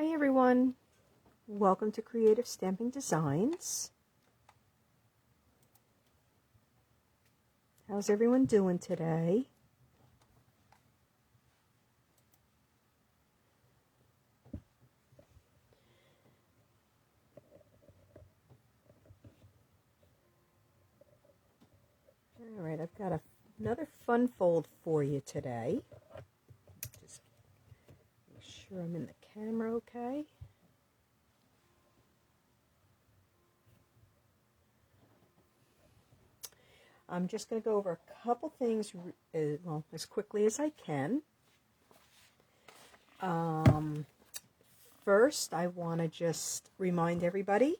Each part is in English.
Hi everyone, welcome to Creative Stamping Designs. How's everyone doing today? Alright, I've got another fun fold for you today. Just make sure I'm in the camera okay. I'm just going to go over a couple things as quickly as I can. First, I want to just remind everybody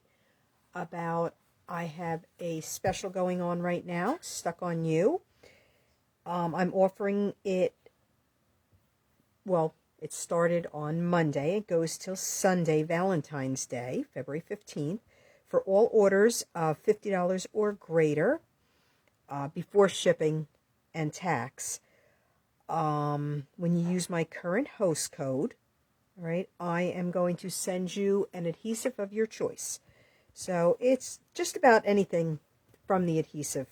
about I have a special going on right now, Stuck on You. I'm offering it, well, it started on Monday. It goes till Sunday, Valentine's Day, February 15th, for all orders of $50 or greater. Before shipping and tax. When you use my current host code, all right, I am going to send you an adhesive of your choice. So it's just about anything from the adhesive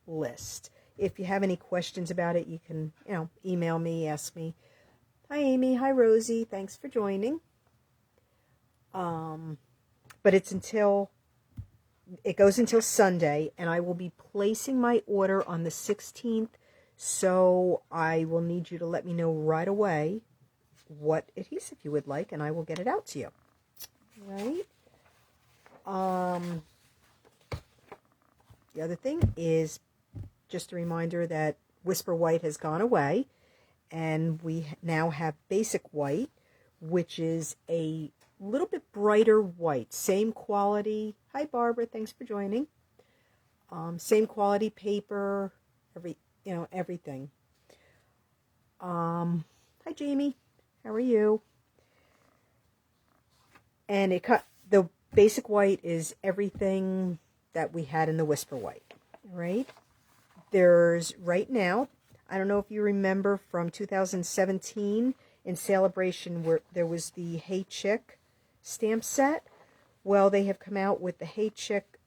list. If you have any questions about it, you can, email me, ask me. Hi Amy, hi Rosie, thanks for joining. But it goes until Sunday, and I will be placing my order on the 16th, so I will need you to let me know right away what adhesive you would like, and I will get it out to you. Right? The other thing is just a reminder that Whisper White has gone away, and we now have Basic White, which is a little bit brighter white, same quality. Hi Barbara, thanks for joining. Same quality paper, everything. Hi Jamie, how are you? And the Basic White is everything that we had in the Whisper White, right? There's right now, I don't know if you remember from 2017 in Celebration where there was the Hey Chick stamp set. Well, they have come out with the Hey Chick,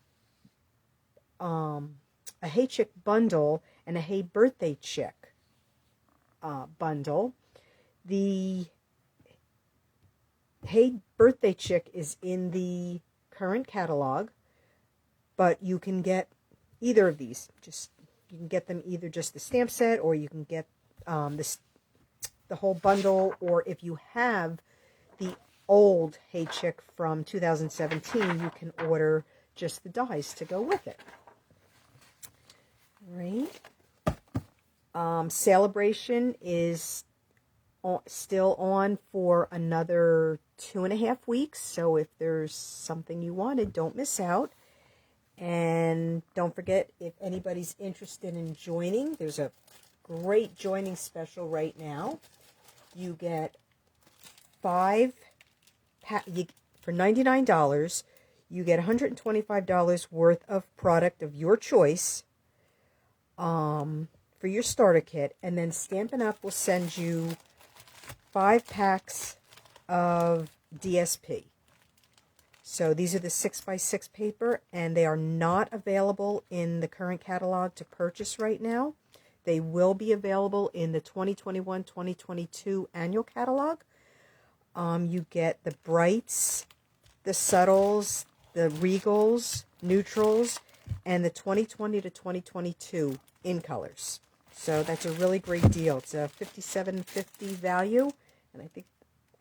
a Hey Chick bundle and a Hey Birthday Chick bundle. The Hey Birthday Chick is in the current catalog, but you can get either of these. You can get them either just the stamp set, or you can get the whole bundle, or if you have the old Hey Chick from 2017, you can order just the dies to go with it. Right? Celebration is still on for another 2.5 weeks, so if there's something you wanted, don't miss out. And don't forget, if anybody's interested in joining, there's a great joining special right now. You get for $99, you get $125 worth of product of your choice for your starter kit, and then Stampin' Up! Will send you 5 packs of DSP. So these are the 6x6 paper, and they are not available in the current catalog to purchase right now. They will be available in the 2021-2022 annual catalog. You get the brights, the subtles, the regals, neutrals, and the 2020 to 2022 in colors. So that's a really great deal. It's a $57.50 value, and I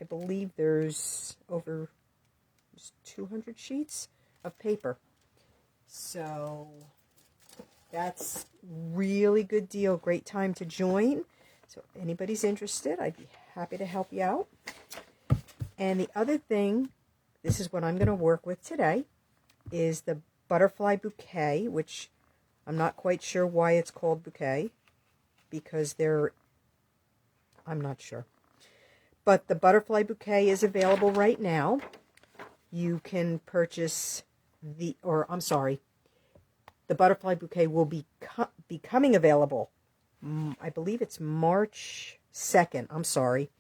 believe there's over 200 sheets of paper. So that's really good deal. Great time to join. So if anybody's interested, I'd be happy to help you out. And the other thing, this is what I'm going to work with today, is the Butterfly Bouquet, which I'm not quite sure why it's called Bouquet, because I'm not sure. But the Butterfly Bouquet is available right now. You can purchase the Butterfly Bouquet will be becoming available. I believe it's March 2nd. I'm sorry.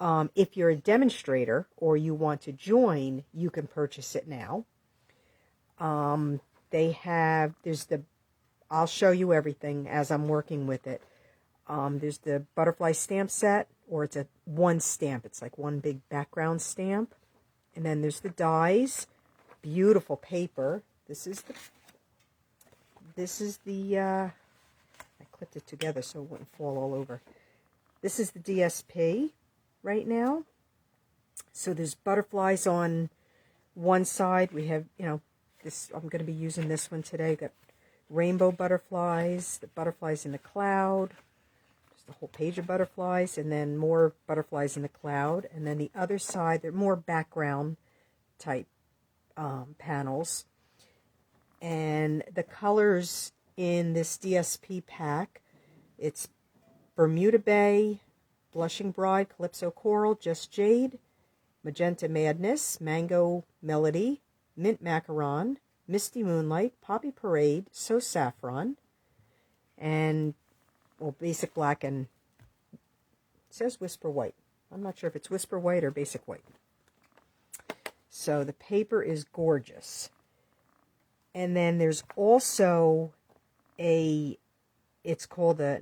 If you're a demonstrator or you want to join, you can purchase it now. I'll show you everything as I'm working with it. There's the butterfly stamp set, or it's one stamp. It's like one big background stamp. And then there's the dies. Beautiful paper. This is the I clipped it together so it wouldn't fall all over. This is the DSP right now. So there's butterflies on one side. We have, this, I'm going to be using this one today. We've got rainbow butterflies, the butterflies in the cloud. There's the whole page of butterflies, and then more butterflies in the cloud. And then the other side, they're more background type panels. And the colors in this DSP pack, it's Bermuda Bay, Blushing Bride, Calypso Coral, Just Jade, Magenta Madness, Mango Melody, Mint Macaron, Misty Moonlight, Poppy Parade, So Saffron, and, well, Basic Black, and it says Whisper White. I'm not sure if it's Whisper White or Basic White. So the paper is gorgeous. And then there's also it's called a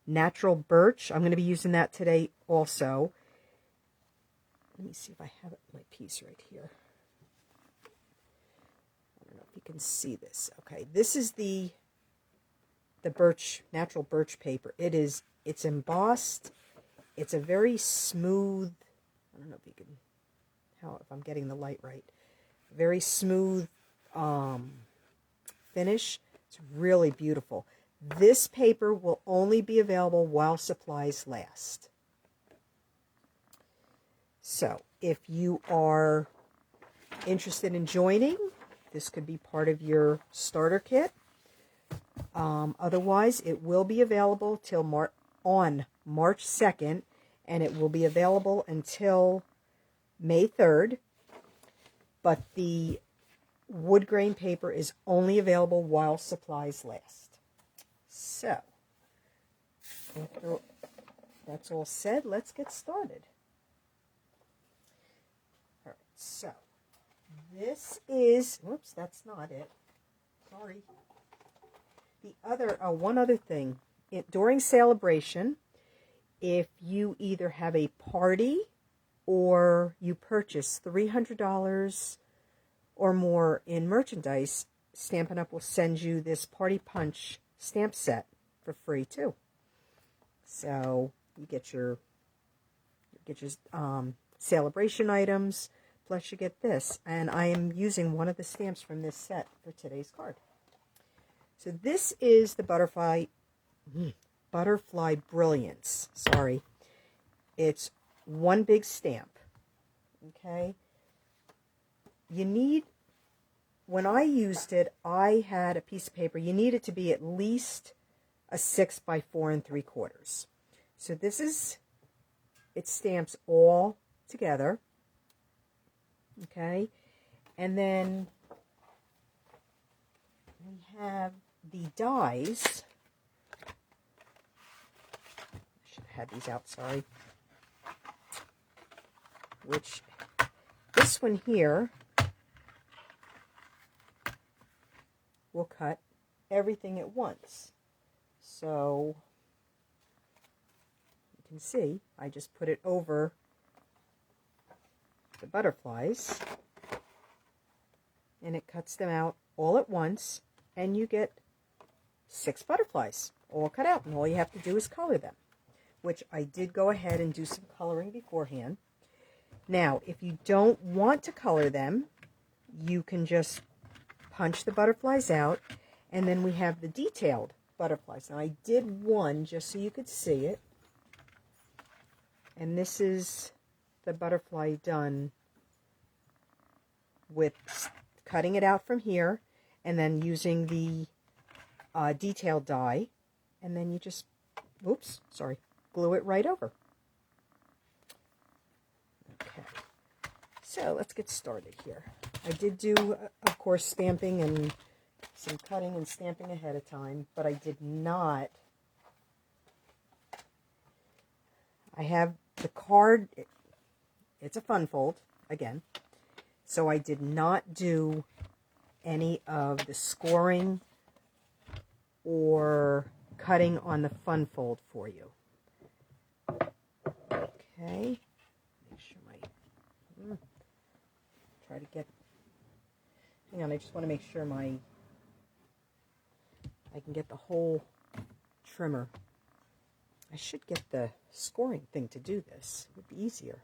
Natural Birch. I'm going to be using that today also. Let me see if I have my piece right here. I don't know if you can see this. Okay, this is the birch, natural birch paper. It's embossed. It's a very smooth, I don't know if you can, if I'm getting the light right. Very smooth finish. It's really beautiful. This paper will only be available while supplies last. So if you are interested in joining, this could be part of your starter kit. Otherwise, it will be available till on March 2nd, and it will be available until May 3rd. But the wood grain paper is only available while supplies last. So, after that's all said, let's get started. All right, so this is, whoops, that's not it. Sorry. One other thing. During celebration, if you either have a party or you purchase $300 or more in merchandise, Stampin' Up! Will send you this Party Punch stamp set for free too. So you get your celebration items, plus you get this. And I am using one of the stamps from this set for today's card. So this is the Butterfly Brilliance. Sorry. It's one big stamp. Okay. When I used it, I had a piece of paper. You need it to be at least a 6 by 4 3/4. So it stamps all together. Okay. And then we have the dies. I should have had these out, sorry. Which, this one here will cut everything at once. So, you can see, I just put it over the butterflies, and it cuts them out all at once, and you get 6 butterflies all cut out, and all you have to do is color them, which I did go ahead and do some coloring beforehand. Now, if you don't want to color them, you can just punch the butterflies out, and then we have the detailed butterflies. Now, I did one just so you could see it, and this is the butterfly done with cutting it out from here, and then using the detailed die, and then you just, glue it right over. Okay, so let's get started here. I did do, of course, stamping and some cutting and stamping ahead of time, but I did not, I have the card, it's a fun fold, again. So I did not do any of the scoring or cutting on the fun fold for you. Okay. Make sure try to get, hang on, I just want to make sure I can get the whole trimmer. I should get the scoring thing to do this. It would be easier.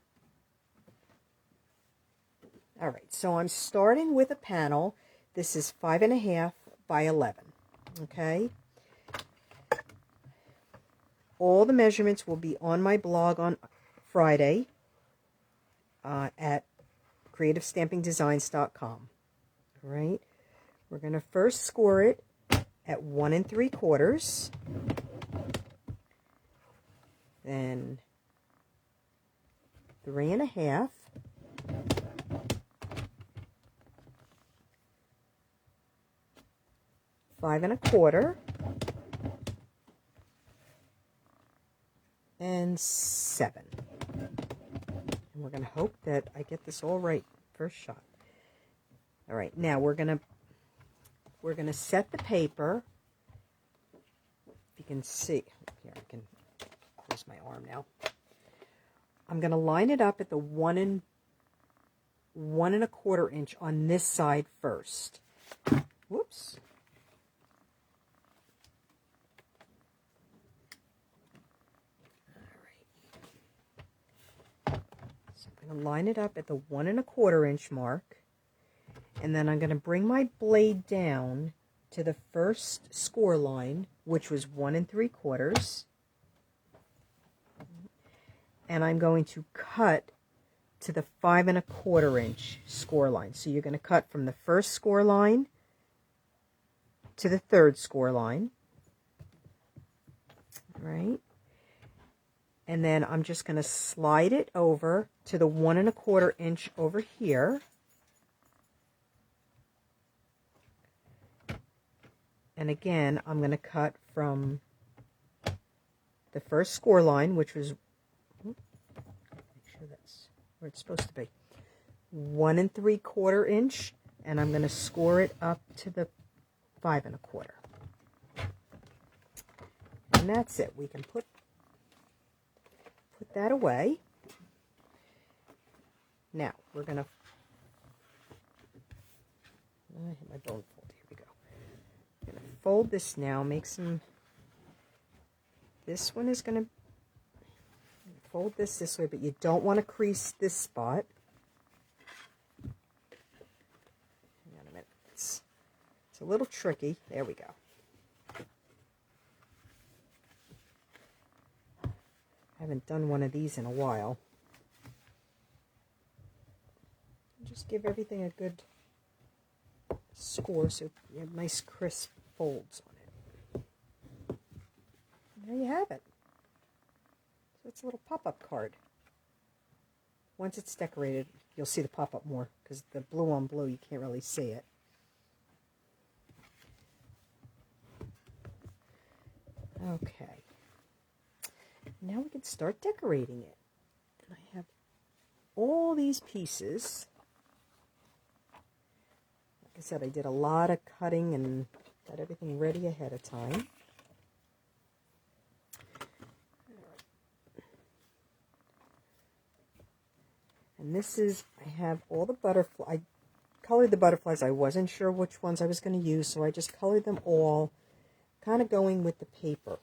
All right, so I'm starting with a panel. This is 5.5 by 11, okay? All the measurements will be on my blog on Friday at creativestampingdesigns.com. All right, we're going to first score it at 1 3/4, then 3.5, 5 1/4, and 7. And we're going to hope that I get this all right first shot. All right, now we're going to set the paper. If you can see, here I can close my arm now. I'm going to line it up at the 1 1/4 inch on this side first. Whoops. I'm going to line it up at the 1 1/4 inch mark, and then I'm going to bring my blade down to the first score line, which was 1 3/4, and I'm going to cut to the 5 1/4 inch score line. So you're going to cut from the first score line to the third score line, right? And then I'm just going to slide it over to the 1 1/4 inch over here. And again, I'm going to cut from the first score line, which was, make sure that's where it's supposed to be, 1 3/4 inch, and I'm going to score it up to the 5 1/4. And that's it. We can put that away. Now we're going to, I hit my bone fold. Here we go. I'm going to fold this now, make some, this one is going to fold this way, but you don't want to crease this spot. Hang on a minute. It's a little tricky. There we go. I haven't done one of these in a while. Just give everything a good score so you have nice crisp folds on it. And there you have it. So it's a little pop-up card. Once it's decorated, you'll see the pop-up more, because the blue on blue, you can't really see it. Okay. Now we can start decorating it. And I have all these pieces. Like I said, I did a lot of cutting and got everything ready ahead of time. And this is, I have all the butterflies. I colored the butterflies. I wasn't sure which ones I was going to use, so I just colored them all, kind of going with the paper.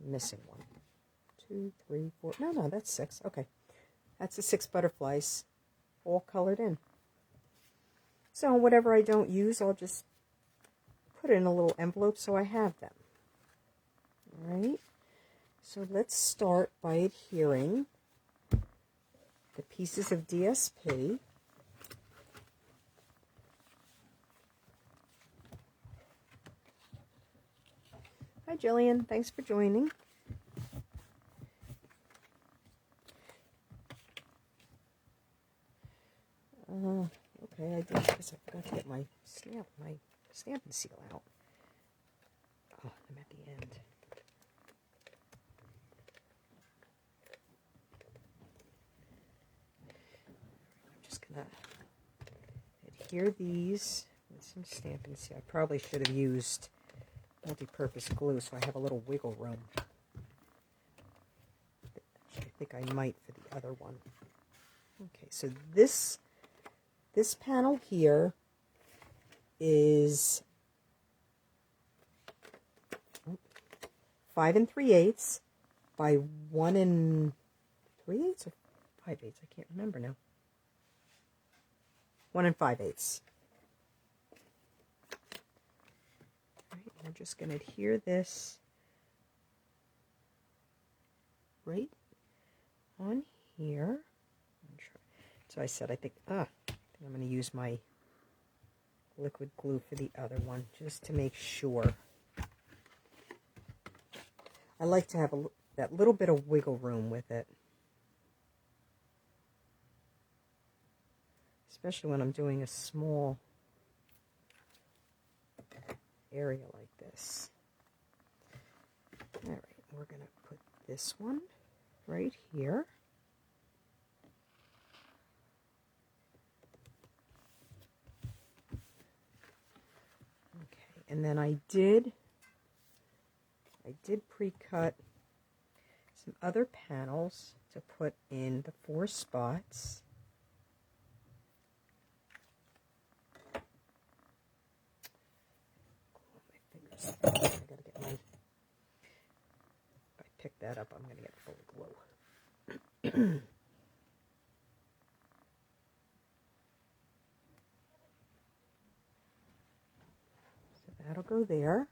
I'm missing one. 2, 3, 4. No, that's 6. Okay. That's the 6 butterflies all colored in. So whatever I don't use, I'll just put it in a little envelope so I have them. All right. So let's start by adhering the pieces of DSP. Hi, Jillian. Thanks for joining. Okay, I did because I forgot to get my stamping seal out. Oh, I'm at the end. adhere these with some Stampin'. See, I probably should have used multi-purpose glue so I have a little wiggle room. I think I might for the other one. Okay, so this panel here is 5 3/8 by 1 3/8 or 5/8. I can't remember now. 1 5/8. Right, I'm just going to adhere this right on here. So I said, I think I'm going to use my liquid glue for the other one just to make sure. I like to have that little bit of wiggle room with it, especially when I'm doing a small area like this. All right, we're going to put this one right here. Okay, and then I did pre-cut some other panels to put in the 4 spots. I gotta get my, if I pick that up, I'm gonna get full of glue. So that'll go there.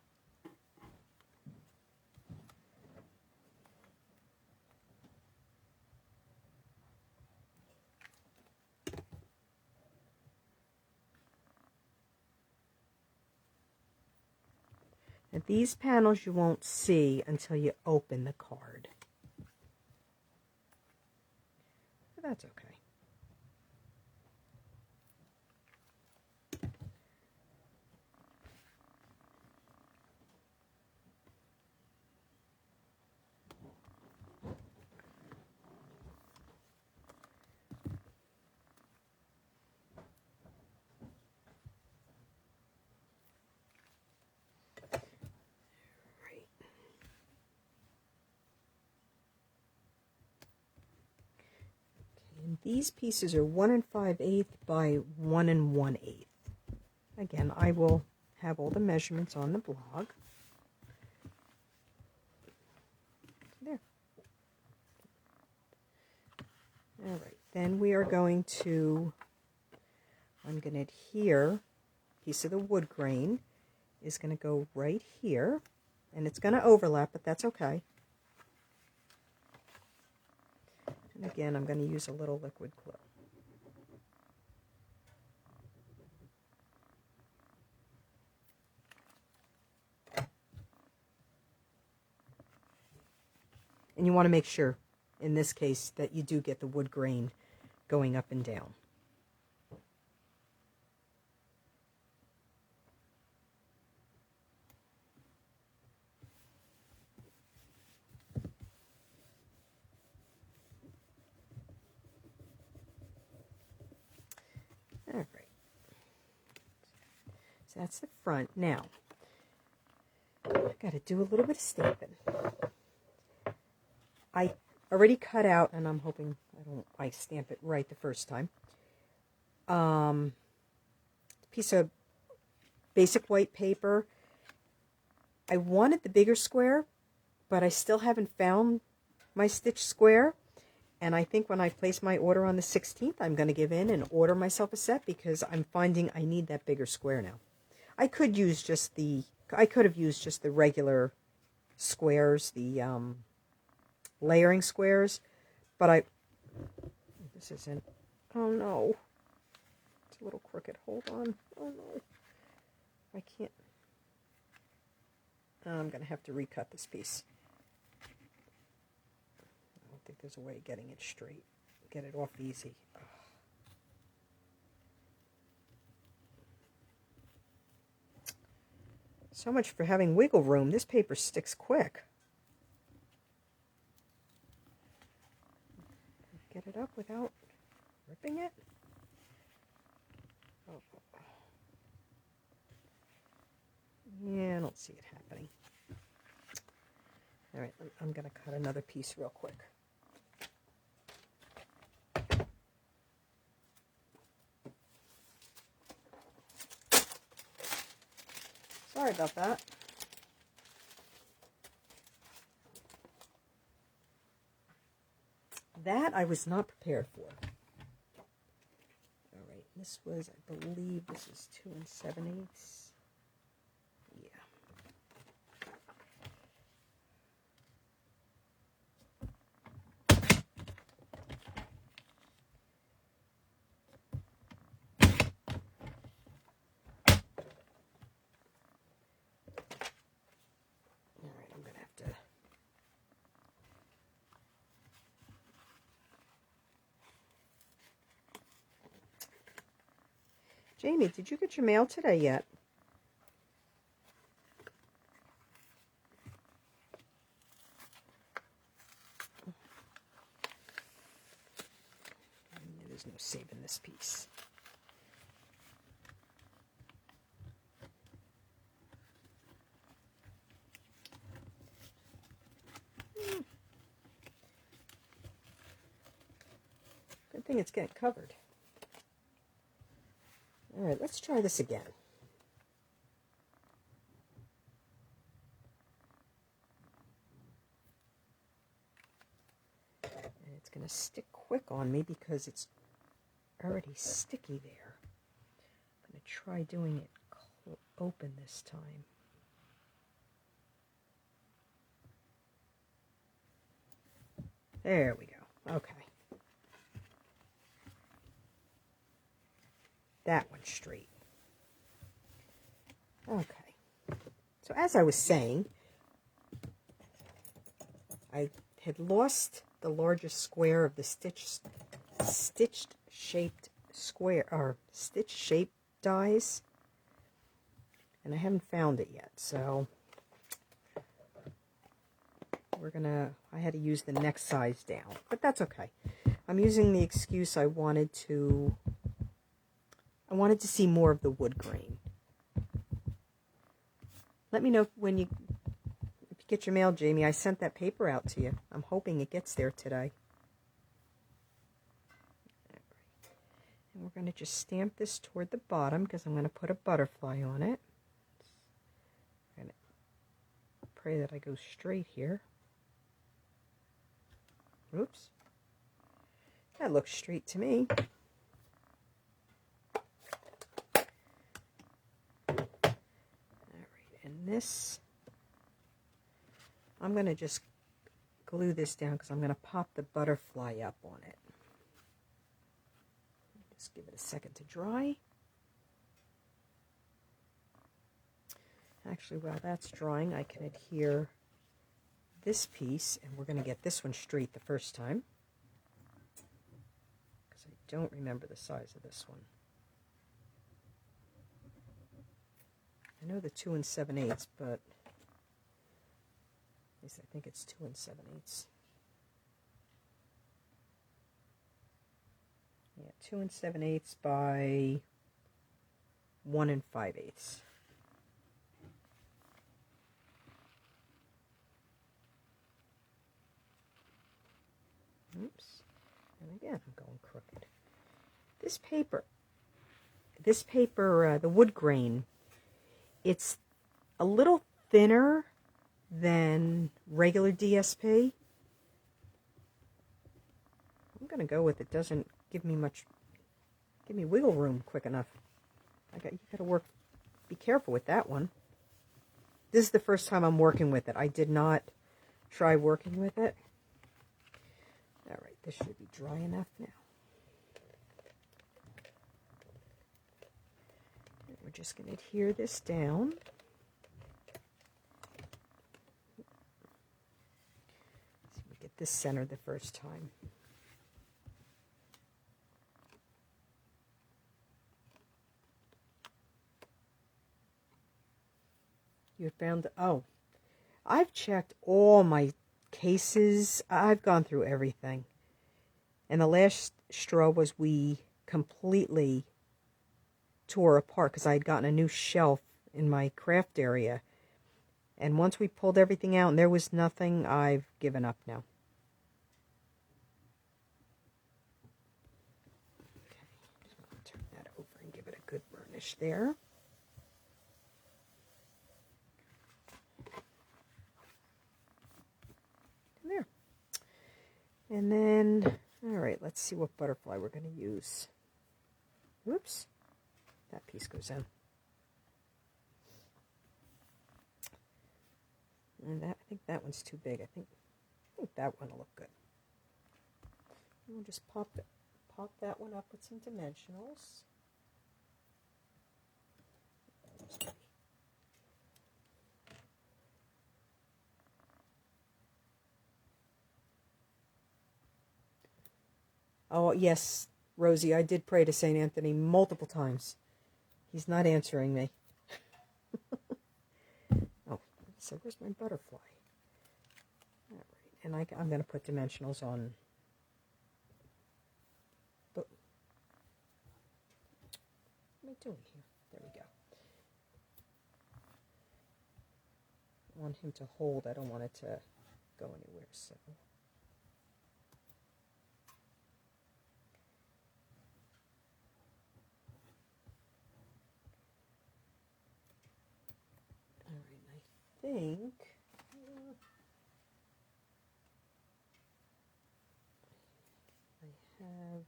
And these panels you won't see until you open the card. But that's okay. These pieces are 1 5/8 by 1 1/8. Again, I will have all the measurements on the blog. There. All right, then we are going to, I'm going to adhere, a piece of the wood grain is going to go right here, and it's going to overlap, but that's okay. And again, I'm going to use a little liquid glue. And you want to make sure, in this case, that you do get the wood grain going up and down. All right. So that's the front. Now, I've got to do a little bit of stamping. I already cut out, and I'm hoping I stamp it right the first time. Piece of basic white paper. I wanted the bigger square, but I still haven't found my stitch square. And I think when I place my order on the 16th, I'm going to give in and order myself a set because I'm finding I need that bigger square now. I could have used just the regular squares, the layering squares, but this isn't, oh no, it's a little crooked, hold on, oh no, I can't, I'm going to have to recut this piece. I don't think there's a way of getting it straight, get it off easy. Ugh. So much for having wiggle room. This paper sticks quick. Get it up without ripping it. Yeah, I don't see it happening. All right, I'm going to cut another piece real quick. Sorry about that. That I was not prepared for. All right, this was, I believe, this is 2 7/8. Yeah. All right, I'm going to have to... Jamie, did you get your mail today yet? There's no saving this piece. Good thing it's getting covered. All right, let's try this again. And it's going to stick quick on me because it's already sticky there. I'm going to try doing it open this time. There we go. Okay. That one's straight. Okay. So as I was saying, I had lost the largest square of the stitched shaped square, or stitch shaped dies, and I haven't found it yet, so I had to use the next size down, but that's okay. I'm using the excuse I wanted to see more of the wood grain. Let me know if you get your mail, Jamie. I sent that paper out to you. I'm hoping it gets there today. And we're going to just stamp this toward the bottom because I'm going to put a butterfly on it. I'm going to pray that I go straight here. Oops. That looks straight to me. And this, I'm going to just glue this down because I'm going to pop the butterfly up on it. Just give it a second to dry. Actually, while that's drying, I can adhere this piece, and we're going to get this one straight the first time because I don't remember the size of this one. I know the 2 7/8, but at least I think it's 2 7/8. Yeah, 2 7/8 by 1 5/8. Oops. And again, I'm going crooked. This paper, the wood grain, it's a little thinner than regular DSP. I'm going to go with it. Doesn't give me wiggle room quick enough. You got to be careful with that one. This is the first time I'm working with it. I did not try working with it. All right, this should be dry enough now. We're just going to adhere this down. So we get this centered the first time. You found, oh, I've checked all my cases. I've gone through everything. And the last straw was we completely tore apart because I had gotten a new shelf in my craft area. And once we pulled everything out and there was nothing, I've given up now. Okay, just want to turn that over and give it a good burnish there. And there. And then, all right, let's see what butterfly we're going to use. Whoops, that piece goes in. And that, I think that one's too big. I think that one will look good. And we'll just pop that one up with some dimensionals. Oh, yes, Rosie, I did pray to St. Anthony multiple times. He's not answering me. Oh, so where's my butterfly? All right, and I'm going to put dimensionals on. What am I doing here? There we go. I want him to hold. I don't want it to go anywhere, so... I think I have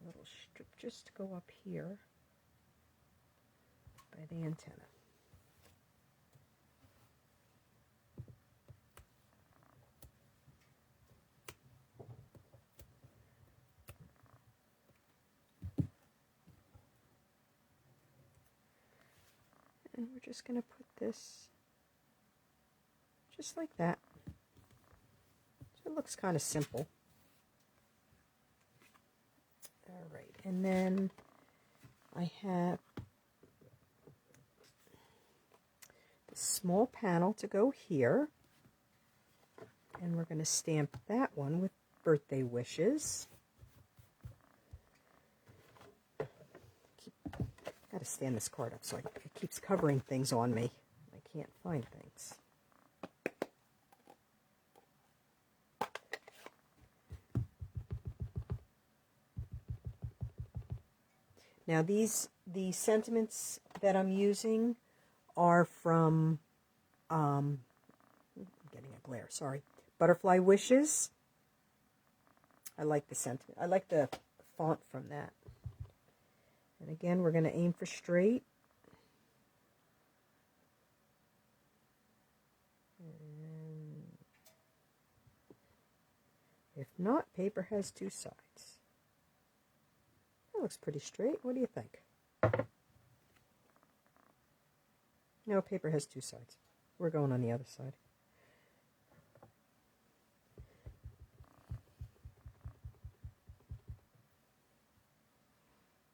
a little strip just to go up here by the antenna. And we're just going to put this just like that. So it looks kind of simple. All right, and then I have the small panel to go here. And we're going to stamp that one with birthday wishes. Got to stand this card up so it keeps covering things on me. I can't find things. Now the sentiments that I'm using are from, I'm getting a glare, sorry, Butterfly Wishes. I like the sentiment. I like the font from that. And again, we're going to aim for straight. And if not, paper has two sides. That looks pretty straight. What do you think? No, paper has two sides. We're going on the other side.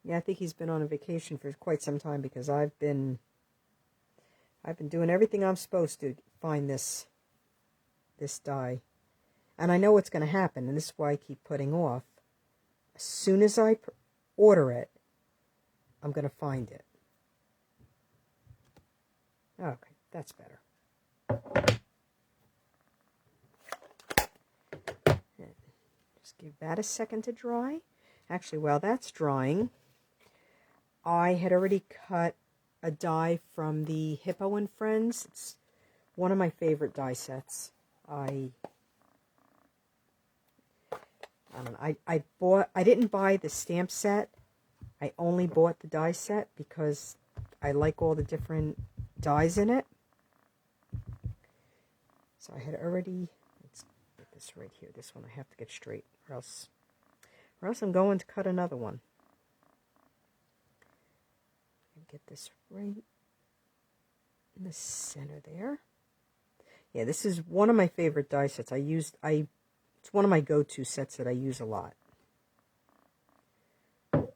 Yeah, I think he's been on a vacation for quite some time because I've been doing everything I'm supposed to find this die. And I know what's going to happen, and this is why I keep putting off. As soon as I order it, I'm going to find it. Okay, that's better. Just give that a second to dry. Actually, while that's drying, I had already cut a die from the Hippo and Friends. It's one of my favorite die sets. I don't know. I didn't buy the stamp set. I only bought the die set because I like all the different dies in it. So I had already, let's get this right here. This one I have to get straight, or else I'm going to cut another one. Get this right in the center there. Yeah, this is one of my favorite die sets. It's one of my go-to sets that I use a lot. Okay.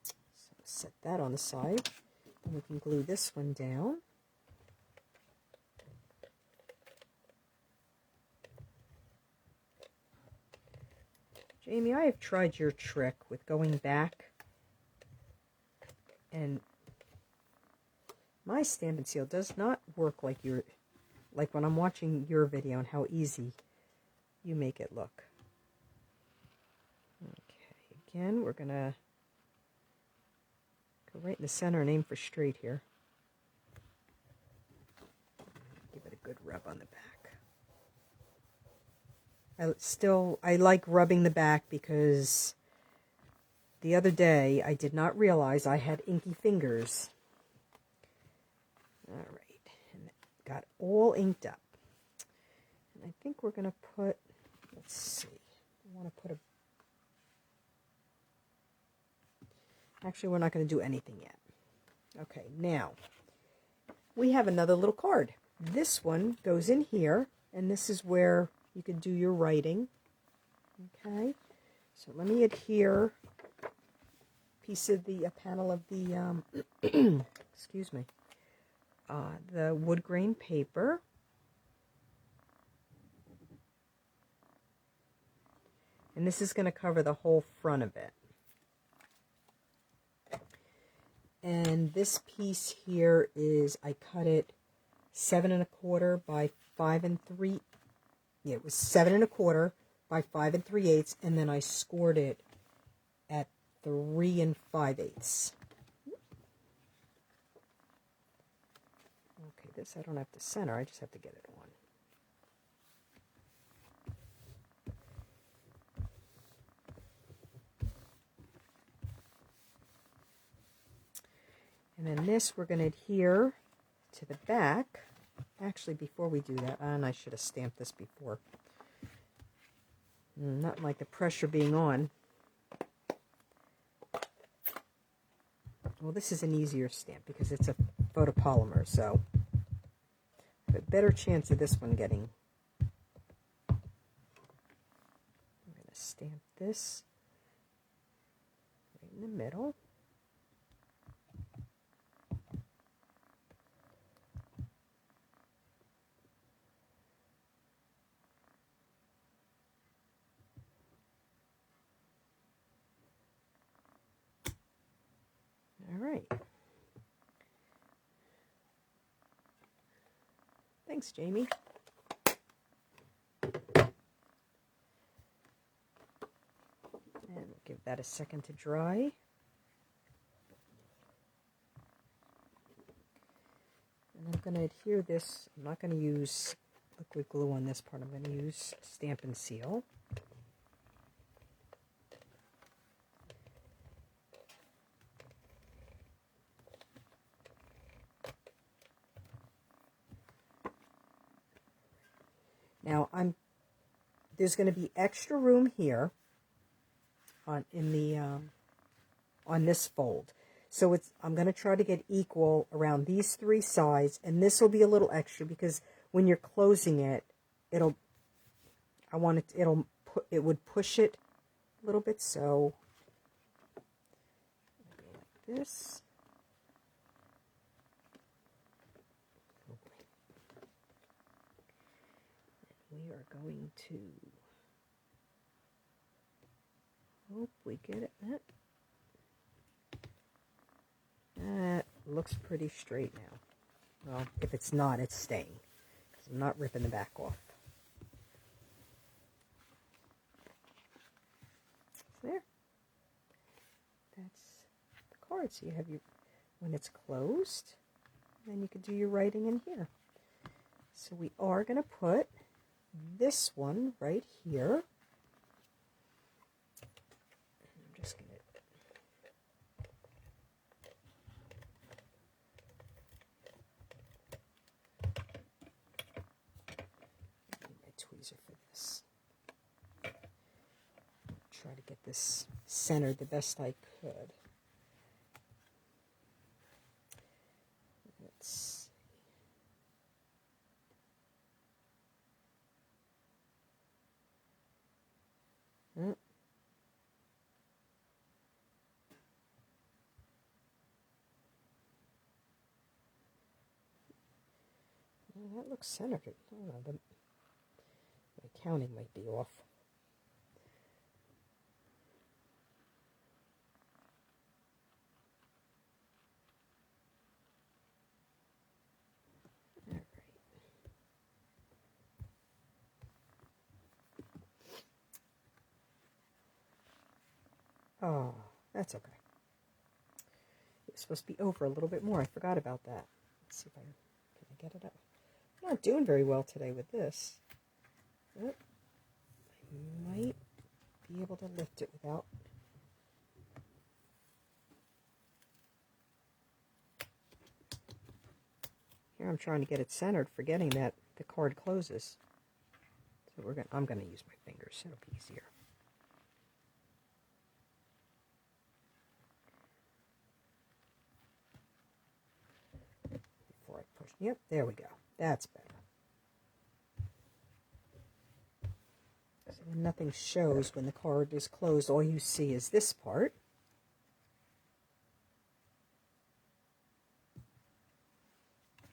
So set that on the side. And we can glue this one down. Jamie, I have tried your trick with going back, and my Stampin' Seal does not work like when I'm watching your video and how easy you make it look. Okay, again, we're going to go right in the center and aim for straight here. Give it a good rub on the back. I like rubbing the back because the other day I did not realize I had inky fingers. All right, and it got all inked up. And I think we're going to put, let's see, I want to put actually we're not going to do anything yet. Okay, now we have another little card. This one goes in here, and this is where you can do your writing. Okay, so let me adhere a piece of the panel of the excuse me, the wood grain paper. And this is going to cover the whole front of it. And this piece here is, I cut it 7 1/4 by 5 3. Yeah, it was 7 1/4 by 5 3/8, and then I scored it at 3 5/8. Okay, this I don't have to center, I just have to get it on. And then this we're going to adhere to the back. Actually, before we do that, and I should have stamped this before. Not like the pressure being on. Well, this is an easier stamp because it's a photopolymer, so I have a better chance of this one getting. I'm going to stamp this right in the middle. All right. Thanks, Jamie. And we'll give that a second to dry. And I'm going to adhere this. I'm not going to use liquid glue on this part. I'm going to use Stampin' Seal. Now there's going to be extra room here on this fold. So I'm going to try to get equal around these 3 sides, and this will be a little extra because when you're closing it, it would push it a little bit. So go like this. We are going to hope we get it. That looks pretty straight now. Well, if it's not, it's staying because I'm not ripping the back off. So there. That's the card. So you have when it's closed, then you can do your writing in here. So we are going to put this one right here. I'm just going to need my tweezer for this. Try to get this centered the best I could. Let's see. That looks centered. I don't know, my counting might be off. Oh, that's okay. It's supposed to be over a little bit more. I forgot about that. Let's see if can I get it up. I'm not doing very well today with this. But I might be able to lift it without. Here I'm trying to get it centered, forgetting that the card closes. So I'm going to use my fingers. It'll be easier. Before I push. Yep, there we go. That's better. So when nothing shows when the card is closed, all you see is this part.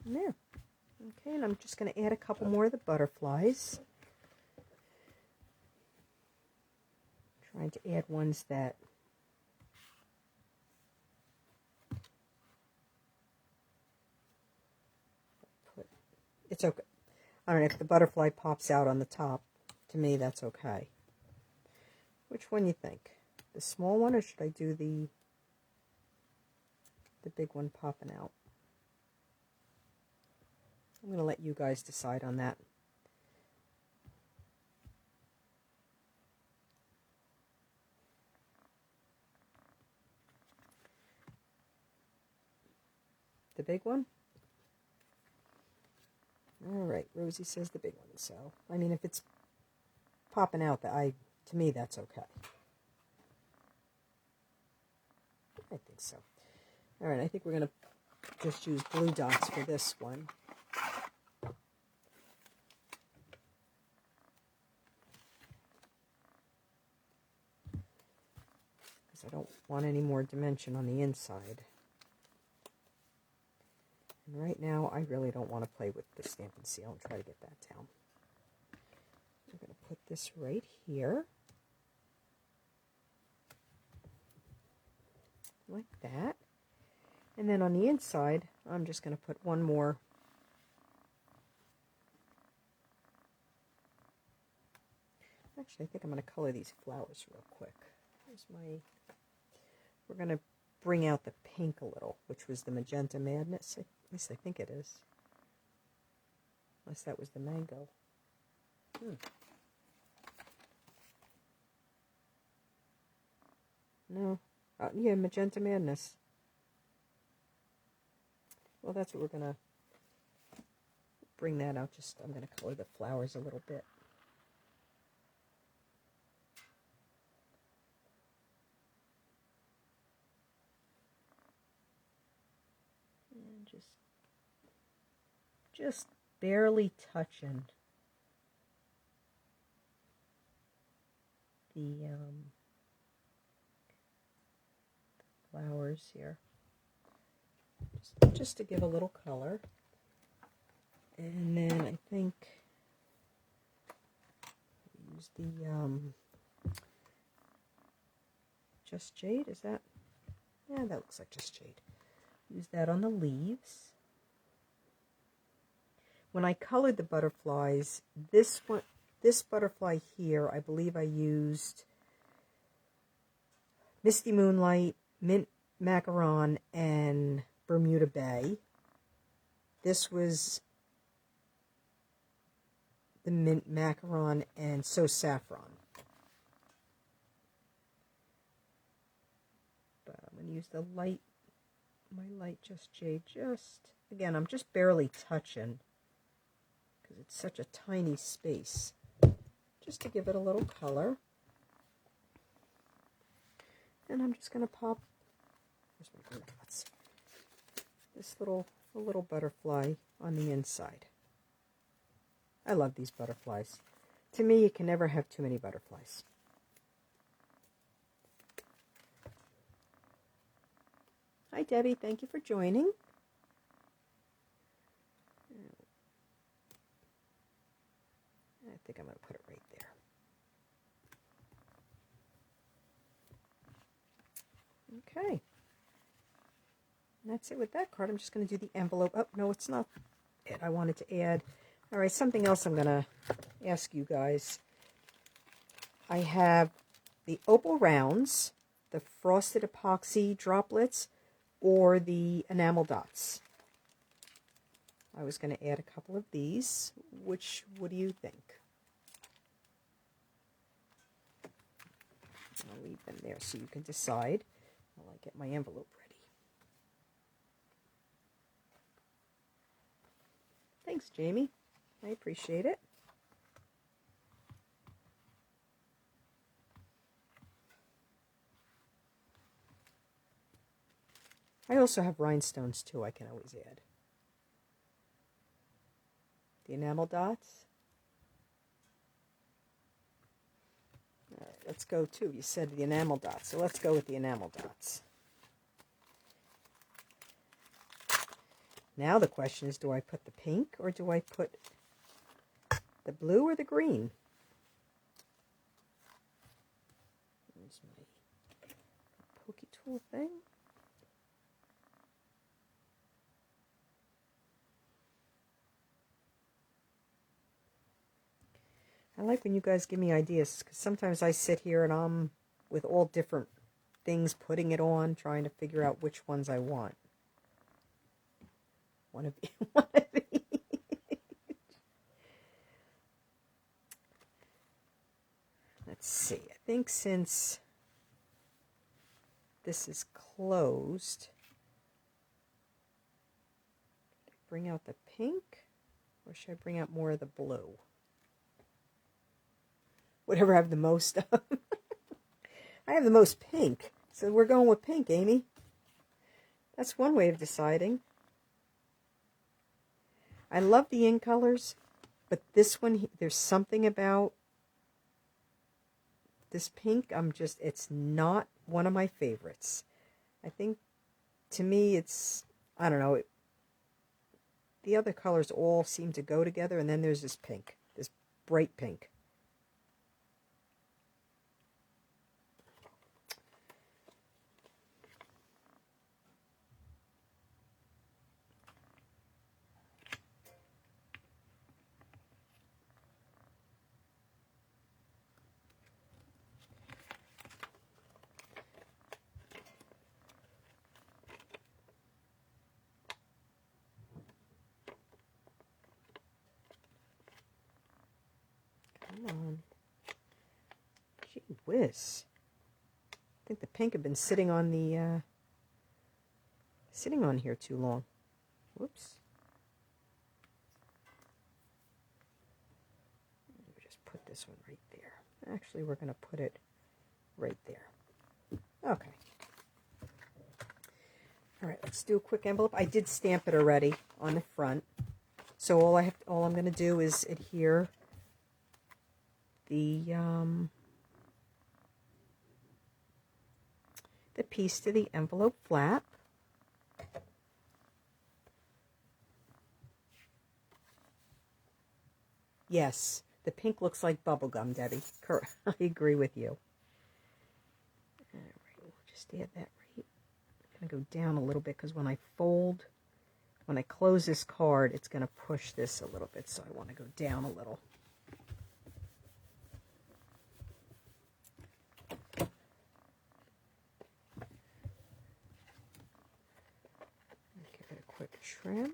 And there. Okay, and I'm just going to add a couple more of the butterflies. Trying to add ones that it's okay. I don't know if the butterfly pops out on the top. To me, that's okay. Which one you think? The small one, or should I do the big one popping out? I'm going to let you guys decide on that. The big one? All right, Rosie says the big one. So, I mean, if it's popping out, to me, that's okay. I think so. All right, I think we're going to just use blue dots for this one. Because I don't want any more dimension on the inside. And right now, I really don't want to play with the Stampin' Seal and try to get that down. We're going to put this right here. Like that. And then on the inside, I'm just going to put one more. Actually, I think I'm going to color these flowers real quick. We're going to bring out the pink a little, which was the Magenta Madness. At least I think it is. Unless that was the mango. No. Yeah, Magenta Madness. Well, that's what we're going to bring that out. I'm going to color the flowers a little bit. And just barely touching the flowers here, just to give a little color. And then I think use the Just Jade. Is that? Yeah, that looks like Just Jade. Use that on the leaves. When I colored the butterflies, this butterfly here, I believe I used Misty Moonlight, Mint Macaron, and Bermuda Bay. This was the Mint Macaron and So Saffron. But I'm going to use the light, my light Just Jade. Again, I'm just barely touching because it's such a tiny space. Just to give it a little color. And I'm just going to pop, where's my blue dots? This little butterfly on the inside. I love these butterflies. To me, you can never have too many butterflies. Hi, Debbie. Thank you for joining. I think I'm going to put it right there. Okay. And that's it with that card. I'm just going to do the envelope. Oh, no, it's not it. I wanted to add. All right, something else I'm going to ask you guys. I have the opal rounds, the frosted epoxy droplets or the enamel dots. I was going to add a couple of these. What do you think? I'll leave them there so you can decide while I get my envelope ready. Thanks, Jamie. I appreciate it. I also have rhinestones too I can always add. The enamel dots. All right, let's go to, you said the enamel dots, so let's go with the enamel dots. Now the question is, do I put the pink or do I put the blue or the green? Here's my pokey tool thing. I like when you guys give me ideas, because sometimes I sit here and I'm with all different things, putting it on, trying to figure out which ones I want. One of each. Let's see. I think since this is closed, should I bring out the pink or should I bring out more of the blue? Whatever I have the most of. I have the most pink, so we're going with pink, Amy. That's one way of deciding. I love the in colors, but this one, there's something about this pink, it's not one of my favorites. I think, to me, I don't know, the other colors all seem to go together, and then there's this pink, this bright pink. Come on. Gee whiz. I think the pink had been sitting on the, sitting on here too long. Whoops. We'll just put this one right there. Actually, we're going to put it right there. Okay. All right, let's do a quick envelope. I did stamp it already on the front. So all I'm going to do is adhere the piece to the envelope flap. Yes, the pink looks like bubblegum, Debbie. Correct. I agree with you. All right, we'll just add that right. I'm going to go down a little bit because when I close this card, it's going to push this a little bit, so I want to go down a little. Give it a quick trim.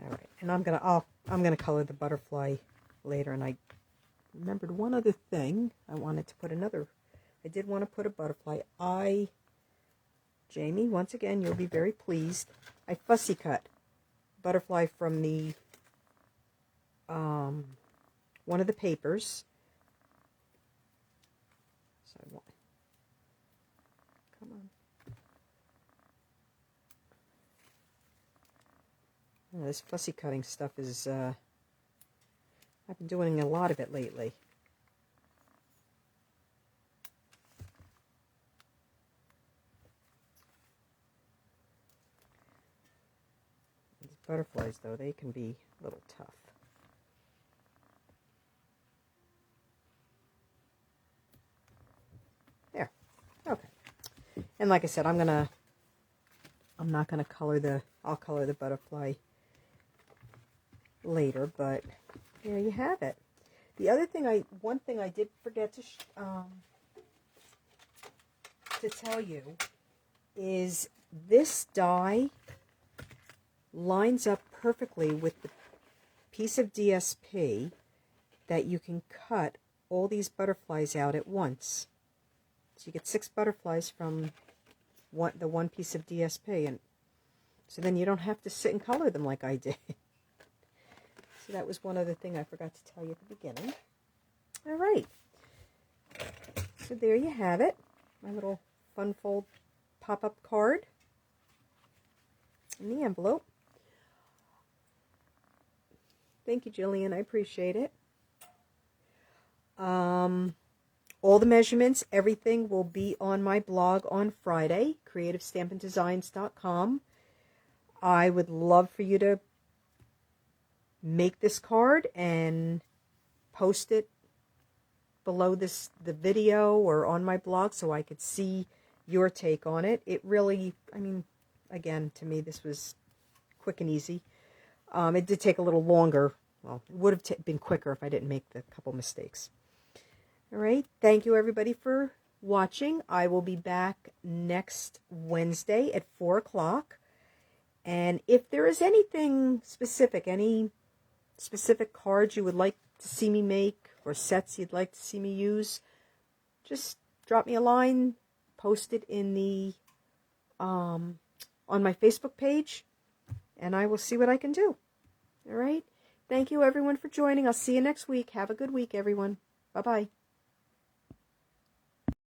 All right, and I'm gonna color the butterfly later. And I remembered one other thing. I did want to put a butterfly. Jamie, once again, you'll be very pleased. I fussy cut butterfly from the one of the papers. So I want. Come on. This fussy cutting stuff is, I've been doing a lot of it lately. These butterflies, though, they can be a little tough. There. Okay. And like I said, I'm not gonna color I'll color the butterfly later, but there you have it. The other thing one thing I did forget to tell you is this die lines up perfectly with the piece of DSP that you can cut all these butterflies out at once. So you get 6 butterflies from the one piece of DSP, and so then you don't have to sit and color them like I did. So that was one other thing I forgot to tell you at the beginning. All right. So there you have it. My little fun fold pop-up card in the envelope. Thank you, Jillian. I appreciate it. All the measurements, everything will be on my blog on Friday, creativestampindesigns.com. I would love for you to make this card and post it below the video or on my blog so I could see your take on it. It really, I mean, again, to me, this was quick and easy. It did take a little longer. Well, it would have been quicker if I didn't make the couple mistakes. All right. Thank you, everybody, for watching. I will be back next Wednesday at 4 o'clock. And if there is anything specific, any specific cards you would like to see me make or sets you'd like to see me use, just drop me a line, post it in the on my Facebook page, and I will see what I can do. All right. Thank you, everyone, for joining. I'll see you next week. Have a good week, everyone. Bye-bye.